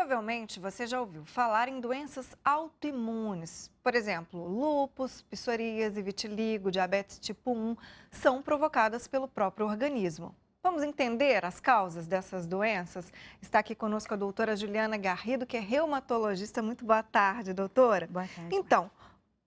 Provavelmente você já ouviu falar em doenças autoimunes. Por exemplo, lúpus, psoríase, vitiligo, diabetes tipo 1 são provocadas pelo próprio organismo. Vamos entender as causas dessas doenças? Está aqui conosco a doutora Juliana Garrido, que é reumatologista. Muito boa tarde, doutora. Boa tarde. Então,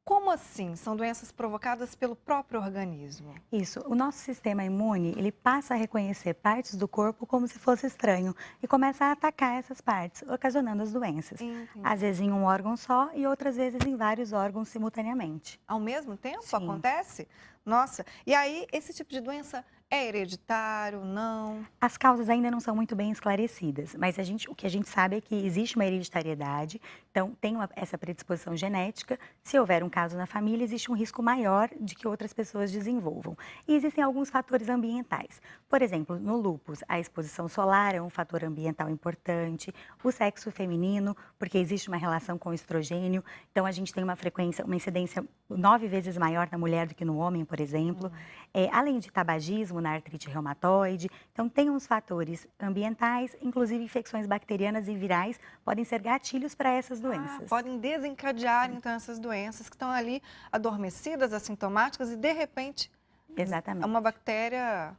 como assim? São doenças provocadas pelo próprio organismo? Isso, o nosso sistema imune, ele passa a reconhecer partes do corpo como se fosse estranho e começa a atacar essas partes, ocasionando as doenças. Às Entendi. vezes em um órgão só e outras vezes em vários órgãos simultaneamente. Ao mesmo tempo Sim. acontece? Nossa, e aí esse tipo de doença é hereditário, não? As causas ainda não são muito bem esclarecidas, mas o que a gente sabe é que existe uma hereditariedade, então tem essa predisposição genética. Se houver um caso na família, existe um risco maior de que outras pessoas desenvolvam. E existem alguns fatores ambientais. Por exemplo, no lúpus, a exposição solar é um fator ambiental importante, o sexo feminino, porque existe uma relação com o estrogênio, então a gente tem uma frequência, uma incidência 9 vezes maior na mulher do que no homem, por exemplo. Além de tabagismo na artrite reumatoide, então tem uns fatores ambientais, inclusive infecções bacterianas e virais podem ser gatilhos para essas doenças. Podem desencadear Sim, então essas doenças que estão ali adormecidas, assintomáticas e de repente uma exatamente. bactéria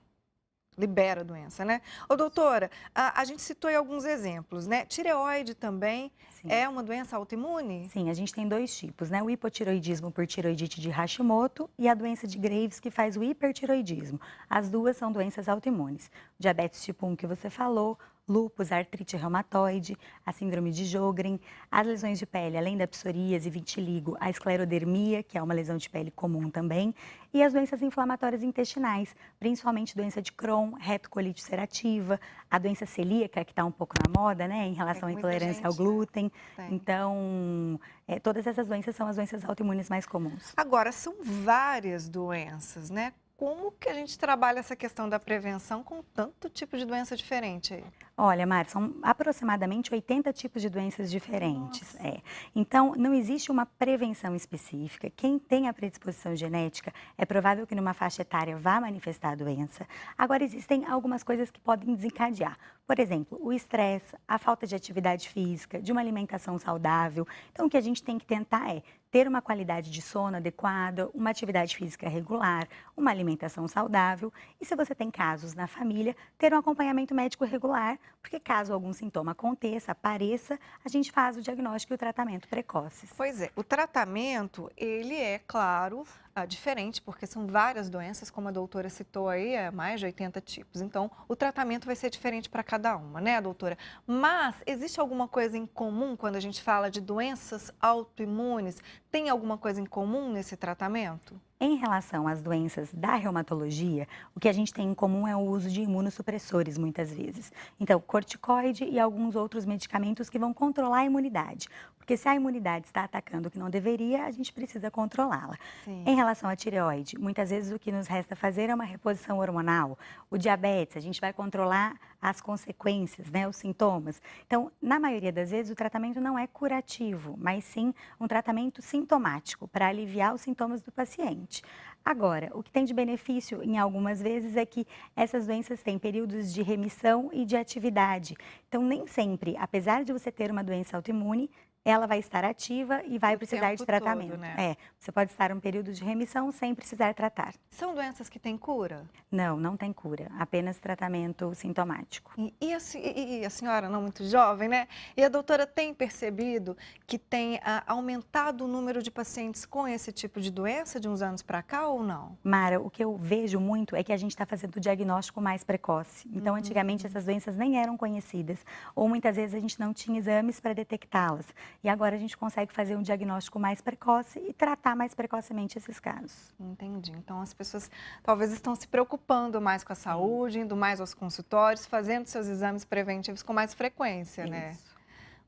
libera a doença, né? Ô doutora, a gente citou aí alguns exemplos, né? Tireoide também Sim. é uma doença autoimune? Sim, a gente tem dois tipos, né? O hipotiroidismo por tiroidite de Hashimoto e a doença de Graves, que faz o hipertiroidismo. As duas são doenças autoimunes. Diabetes tipo 1 que você falou, lúpus, artrite reumatoide, a síndrome de Sjögren, as lesões de pele, além da psoríase e vitiligo, a esclerodermia, que é uma lesão de pele comum também, e as doenças inflamatórias intestinais, principalmente doença de Crohn, retocolite ulcerativa, a doença celíaca, que está um pouco na moda, né, em É relação que à muita intolerância ao gente, né, glúten. tem. Então, todas essas doenças são as doenças autoimunes mais comuns. Agora, são várias doenças, né? Como que a gente trabalha essa questão da prevenção com tanto tipo de doença diferente aí? Olha, Mari, são aproximadamente 80 tipos de doenças diferentes. Nossa. Então, não existe uma prevenção específica. Quem tem a predisposição genética, é provável que numa faixa etária vá manifestar a doença. Agora, existem algumas coisas que podem desencadear. Por exemplo, o estresse, a falta de atividade física, de uma alimentação saudável. Então, o que a gente tem que tentar é ter uma qualidade de sono adequada, uma atividade física regular, uma alimentação saudável. E se você tem casos na família, ter um acompanhamento médico regular, porque caso algum sintoma aconteça, apareça, a gente faz o diagnóstico e o tratamento precoces. Pois é, o tratamento, ele é, claro, diferente, porque são várias doenças, como a doutora citou aí, mais de 80 tipos. Então, o tratamento vai ser diferente para cada uma, né, doutora? Mas, existe alguma coisa em comum quando a gente fala de doenças autoimunes? Tem alguma coisa em comum nesse tratamento? Em relação às doenças da reumatologia, o que a gente tem em comum é o uso de imunossupressores, muitas vezes. Então, corticoide e alguns outros medicamentos que vão controlar a imunidade. Porque se a imunidade está atacando o que não deveria, a gente precisa controlá-la. Em Sim. relação à tireoide, muitas vezes o que nos resta fazer é uma reposição hormonal. O diabetes, a gente vai controlar as consequências, né, os sintomas. Então, na maioria das vezes, o tratamento não é curativo, mas sim um tratamento sintomático, para aliviar os sintomas do paciente. Agora, o que tem de benefício em algumas vezes é que essas doenças têm períodos de remissão e de atividade. Então, nem sempre, apesar de você ter uma doença autoimune, ela vai estar ativa e vai O precisar de tempo todo, tratamento. né? Você pode estar em um período de remissão sem precisar tratar. São doenças que têm cura? Não, não tem cura, apenas tratamento sintomático. E a senhora, não muito jovem, né? E a doutora tem percebido que tem aumentado o número de pacientes com esse tipo de doença de uns anos para cá ou não? Mara, o que eu vejo muito é que a gente está fazendo o diagnóstico mais precoce. Então, antigamente, Hum, essas doenças nem eram conhecidas, ou muitas vezes a gente não tinha exames para detectá-las. E agora a gente consegue fazer um diagnóstico mais precoce e tratar mais precocemente esses casos. entendi. Então as pessoas talvez estão se preocupando mais com a Sim, saúde, indo mais aos consultórios, fazendo seus exames preventivos com mais frequência, né? isso.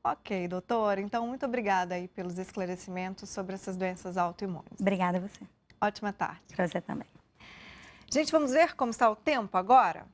Ok, doutora. Então, muito obrigada aí pelos esclarecimentos sobre essas doenças autoimunes. Obrigada a você. Ótima tarde. Para você também. Gente, vamos ver como está o tempo agora?